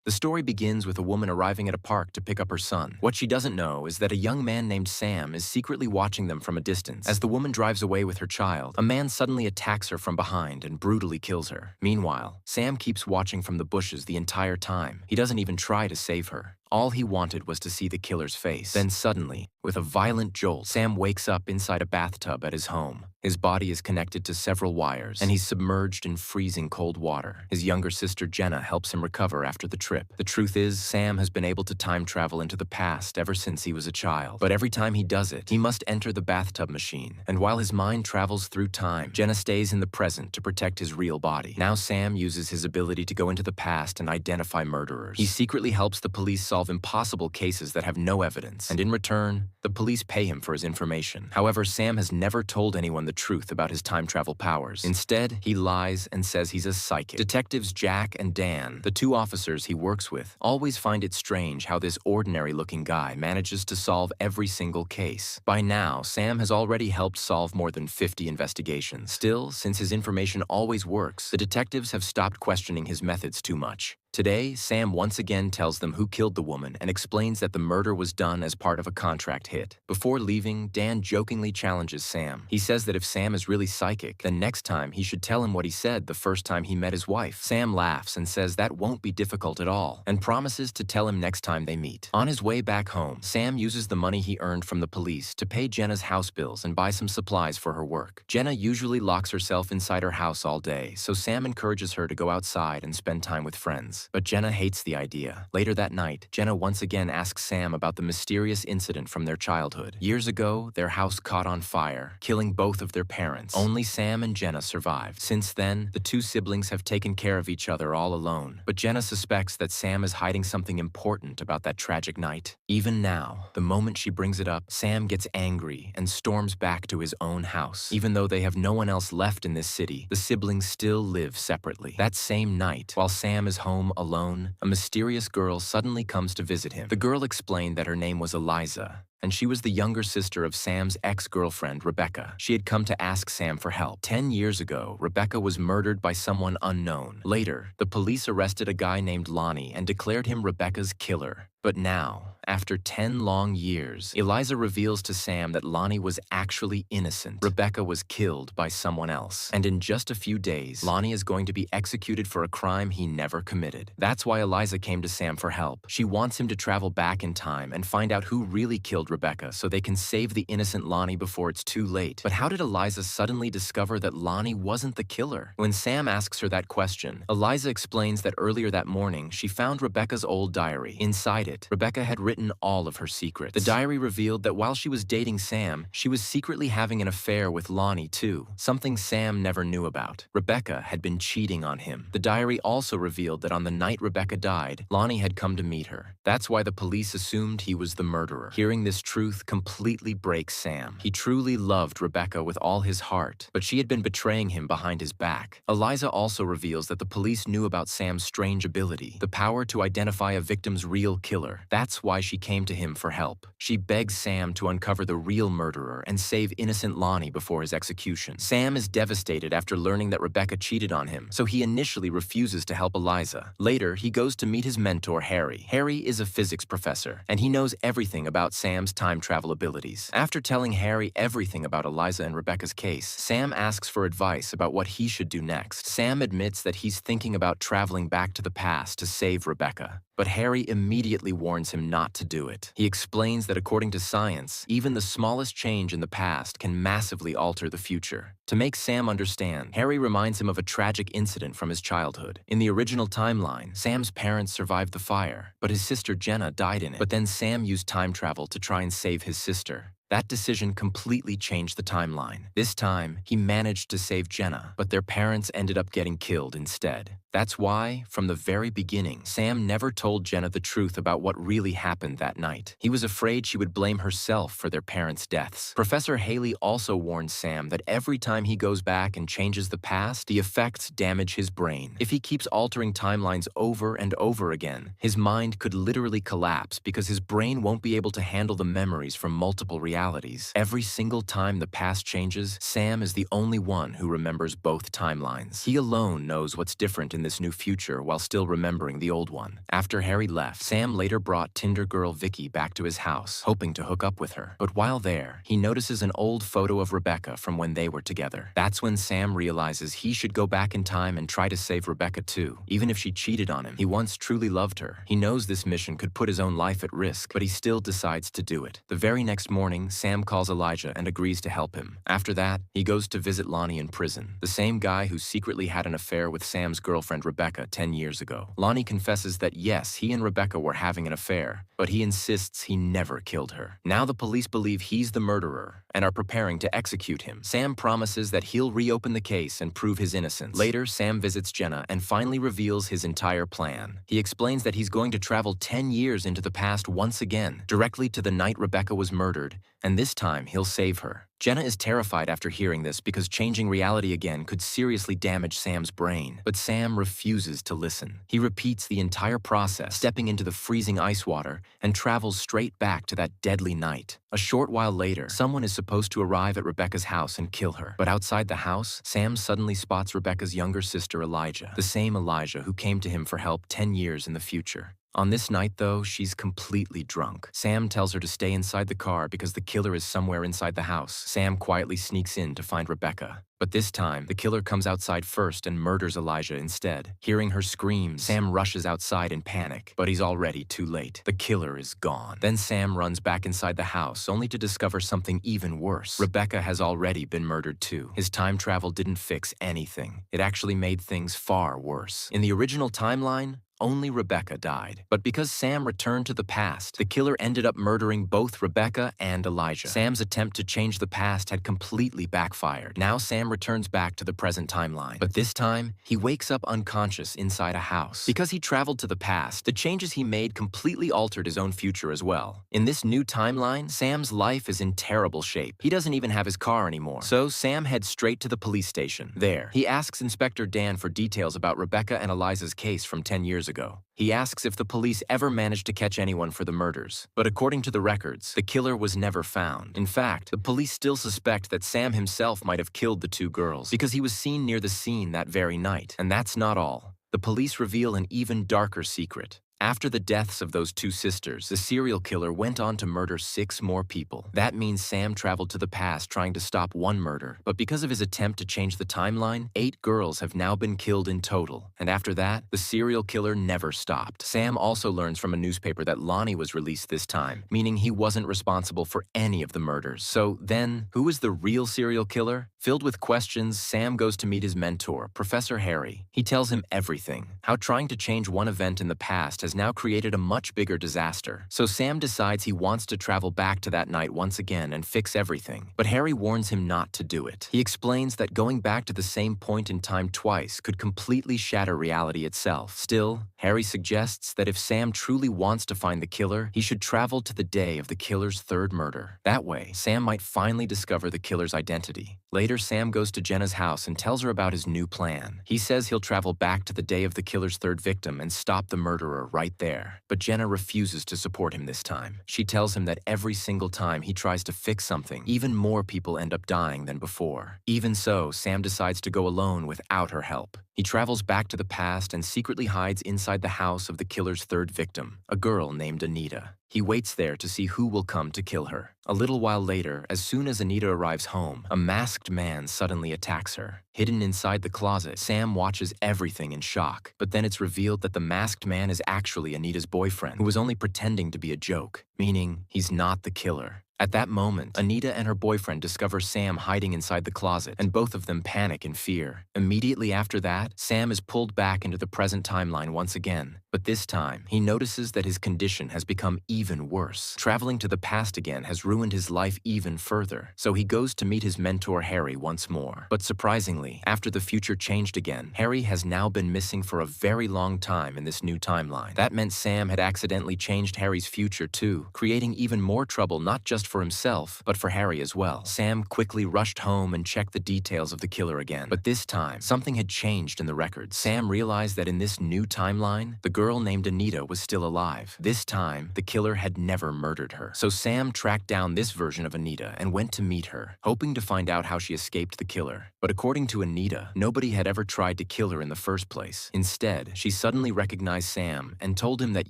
The story begins with a woman arriving at a park to pick up her son. What she doesn't know is that a young man named Sam is secretly watching them from a distance. As the woman drives away with her child, a man suddenly attacks her from behind and brutally kills her. Meanwhile, Sam keeps watching from the bushes the entire time. He doesn't even try to save her. All he wanted was to see the killer's face. Then suddenly, with a violent jolt, Sam wakes up inside a bathtub at his home. His body is connected to several wires, and he's submerged in freezing cold water. His younger sister Jenna helps him recover after the trip. The truth is, Sam has been able to time travel into the past ever since he was a child. But every time he does it, he must enter the bathtub machine. And while his mind travels through time, Jenna stays in the present to protect his real body. Now Sam uses his ability to go into the past and identify murderers. He secretly helps the police solve impossible cases that have no evidence, and in return, the police pay him for his information. However, Sam has never told anyone the truth about his time travel powers. Instead, he lies and says he's a psychic. Detectives Jack and Dan, the two officers he works with, always find it strange how this ordinary-looking guy manages to solve every single case. By now, Sam has already helped solve more than 50 investigations. Still, since his information always works, the detectives have stopped questioning his methods too much. Today, Sam once again tells them who killed the woman and explains that the murder was done as part of a contract hit. Before leaving, Dan jokingly challenges Sam. He says that if Sam is really psychic, then next time he should tell him what he said the first time he met his wife. Sam laughs and says that won't be difficult at all, and promises to tell him next time they meet. On his way back home, Sam uses the money he earned from the police to pay Jenna's house bills and buy some supplies for her work. Jenna usually locks herself inside her house all day, so Sam encourages her to go outside and spend time with friends. But Jenna hates the idea. Later that night, Jenna once again asks Sam about the mysterious incident from their childhood. Years ago, their house caught on fire, killing both of their parents. Only Sam and Jenna survived. Since then, the two siblings have taken care of each other all alone. But Jenna suspects that Sam is hiding something important about that tragic night. Even now, the moment she brings it up, Sam gets angry and storms back to his own house. Even though they have no one else left in this city, the siblings still live separately. That same night, while Sam is home alone, a mysterious girl suddenly comes to visit him. The girl explained that her name was Eliza, and she was the younger sister of Sam's ex-girlfriend, Rebecca. She had come to ask Sam for help. 10 years ago, Rebecca was murdered by someone unknown. Later, the police arrested a guy named Lonnie and declared him Rebecca's killer. But now, after 10 long years, Eliza reveals to Sam that Lonnie was actually innocent. Rebecca was killed by someone else. And in just a few days, Lonnie is going to be executed for a crime he never committed. That's why Eliza came to Sam for help. She wants him to travel back in time and find out who really killed Rebecca so they can save the innocent Lonnie before it's too late. But how did Eliza suddenly discover that Lonnie wasn't the killer? When Sam asks her that question, Eliza explains that earlier that morning, she found Rebecca's old diary. Inside it, Rebecca had written all of her secrets. The diary revealed that while she was dating Sam, she was secretly having an affair with Lonnie too, something Sam never knew about. Rebecca had been cheating on him. The diary also revealed that on the night Rebecca died, Lonnie had come to meet her. That's why the police assumed he was the murderer. Hearing this truth completely breaks Sam. He truly loved Rebecca with all his heart, but she had been betraying him behind his back. Eliza also reveals that the police knew about Sam's strange ability, the power to identify a victim's real killer. That's why she came to him for help. She begs Sam to uncover the real murderer and save innocent Lonnie before his execution. Sam is devastated after learning that Rebecca cheated on him, so he initially refuses to help Eliza. Later, he goes to meet his mentor, Harry. Harry is a physics professor, and he knows everything about Sam's time travel abilities. After telling Harry everything about Eliza and Rebecca's case, Sam asks for advice about what he should do next. Sam admits that he's thinking about traveling back to the past to save Rebecca. But Harry immediately warns him not to do it. He explains that according to science, even the smallest change in the past can massively alter the future. To make Sam understand, Harry reminds him of a tragic incident from his childhood. In the original timeline, Sam's parents survived the fire, but his sister Jenna died in it. But then Sam used time travel to try and save his sister. That decision completely changed the timeline. This time, he managed to save Jenna, but their parents ended up getting killed instead. That's why, from the very beginning, Sam never told Jenna the truth about what really happened that night. He was afraid she would blame herself for their parents' deaths. Professor Haley also warns Sam that every time he goes back and changes the past, the effects damage his brain. If he keeps altering timelines over and over again, his mind could literally collapse because his brain won't be able to handle the memories from multiple realities. Every single time the past changes, Sam is the only one who remembers both timelines. He alone knows what's different in this new future while still remembering the old one. After Harry left, Sam later brought Tinder girl Vicky back to his house, hoping to hook up with her. But while there, he notices an old photo of Rebecca from when they were together. That's when Sam realizes he should go back in time and try to save Rebecca too. Even if she cheated on him, he once truly loved her. He knows this mission could put his own life at risk, but he still decides to do it. The very next morning, Sam calls Elijah and agrees to help him. After that, he goes to visit Lonnie in prison, the same guy who secretly had an affair with Sam's girlfriend Rebecca 10 years ago. Lonnie confesses that yes, he and Rebecca were having an affair, but he insists he never killed her. Now the police believe he's the murderer and are preparing to execute him. Sam promises that he'll reopen the case and prove his innocence. Later, Sam visits Jenna and finally reveals his entire plan. He explains that he's going to travel 10 years into the past once again, directly to the night Rebecca was murdered, and this time he'll save her. Jenna is terrified after hearing this because changing reality again could seriously damage Sam's brain. But Sam refuses to listen. He repeats the entire process, stepping into the freezing ice water, and travels straight back to that deadly night. A short while later, someone is supposed to arrive at Rebecca's house and kill her. But outside the house, Sam suddenly spots Rebecca's younger sister Elijah, the same Elijah who came to him for help 10 years in the future. On this night, though, she's completely drunk. Sam tells her to stay inside the car because the killer is somewhere inside the house. Sam quietly sneaks in to find Rebecca. But this time, the killer comes outside first and murders Elijah instead. Hearing her screams, Sam rushes outside in panic, but he's already too late. The killer is gone. Then Sam runs back inside the house, only to discover something even worse. Rebecca has already been murdered too. His time travel didn't fix anything. It actually made things far worse. In the original timeline, only Rebecca died. But because Sam returned to the past, the killer ended up murdering both Rebecca and Elijah. Sam's attempt to change the past had completely backfired. Now Sam returns back to the present timeline. But this time, he wakes up unconscious inside a house. Because he traveled to the past, the changes he made completely altered his own future as well. In this new timeline, Sam's life is in terrible shape. He doesn't even have his car anymore. So Sam heads straight to the police station. There, he asks Inspector Dan for details about Rebecca and Eliza's case from 10 years ago. He asks if the police ever managed to catch anyone for the murders. But according to the records, the killer was never found. In fact, the police still suspect that Sam himself might have killed the two girls because he was seen near the scene that very night. And that's not all. The police reveal an even darker secret. After the deaths of those two sisters, the serial killer went on to murder 6 more people. That means Sam traveled to the past trying to stop one murder. But because of his attempt to change the timeline, 8 girls have now been killed in total. And after that, the serial killer never stopped. Sam also learns from a newspaper that Lonnie was released this time, meaning he wasn't responsible for any of the murders. So then, who is the real serial killer? Filled with questions, Sam goes to meet his mentor, Professor Harry. He tells him everything. How trying to change one event in the past has now created a much bigger disaster. So Sam decides he wants to travel back to that night once again and fix everything. But Harry warns him not to do it. He explains that going back to the same point in time twice could completely shatter reality itself. Still, Harry suggests that if Sam truly wants to find the killer, he should travel to the day of the killer's 3rd murder. That way, Sam might finally discover the killer's identity. Later, Sam goes to Jenna's house and tells her about his new plan. He says he'll travel back to the day of the killer's 3rd victim and stop the murderer right there. But Jenna refuses to support him this time. She tells him that every single time he tries to fix something, even more people end up dying than before. Even so, Sam decides to go alone without her help. He travels back to the past and secretly hides inside the house of the killer's 3rd victim, a girl named Anita. He waits there to see who will come to kill her. A little while later, as soon as Anita arrives home, a masked man suddenly attacks her. Hidden inside the closet, Sam watches everything in shock. But then it's revealed that the masked man is actually Anita's boyfriend, who was only pretending to be a joke, meaning he's not the killer. At that moment, Anita and her boyfriend discover Sam hiding inside the closet, and both of them panic in fear. Immediately after that, Sam is pulled back into the present timeline once again. But this time, he notices that his condition has become even worse. Traveling to the past again has ruined his life even further, so he goes to meet his mentor Harry once more. But surprisingly, after the future changed again, Harry has now been missing for a very long time in this new timeline. That meant Sam had accidentally changed Harry's future too, creating even more trouble not just for himself, but for Harry as well. Sam quickly rushed home and checked the details of the killer again. But this time, something had changed in the records. Sam realized that in this new timeline, the girl girl named Anita was still alive. This time, the killer had never murdered her. So Sam tracked down this version of Anita and went to meet her, hoping to find out how she escaped the killer. But according to Anita, nobody had ever tried to kill her in the first place. Instead, she suddenly recognized Sam and told him that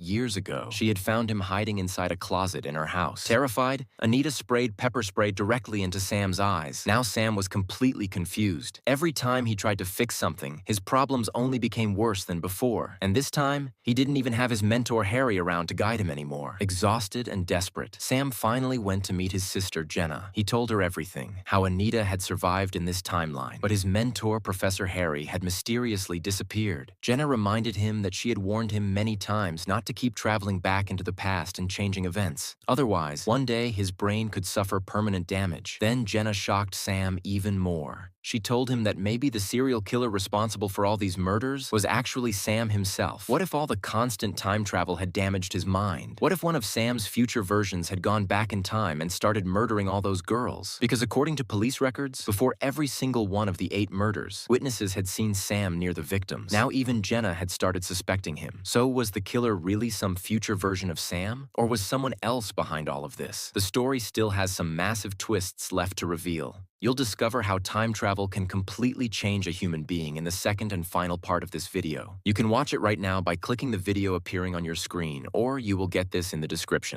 years ago, she had found him hiding inside a closet in her house. Terrified, Anita sprayed pepper spray directly into Sam's eyes. Now Sam was completely confused. Every time he tried to fix something, his problems only became worse than before. And this time, he didn't even have his mentor Harry around to guide him anymore. Exhausted and desperate, Sam finally went to meet his sister Jenna. He told her everything, how Anita had survived in this timeline, but his mentor Professor Harry had mysteriously disappeared. Jenna reminded him that she had warned him many times not to keep traveling back into the past and changing events. Otherwise, one day his brain could suffer permanent damage. Then Jenna shocked Sam even more. She told him that maybe the serial killer responsible for all these murders was actually Sam himself. What if all the constant time travel had damaged his mind? What if one of Sam's future versions had gone back in time and started murdering all those girls? Because according to police records, before every single one of the 8 murders, witnesses had seen Sam near the victims. Now even Jenna had started suspecting him. So was the killer really some future version of Sam? Or was someone else behind all of this? The story still has some massive twists left to reveal. You'll discover how time travel can completely change a human being in the second and final part of this video. You can watch it right now by clicking the video appearing on your screen, or you will get this in the description.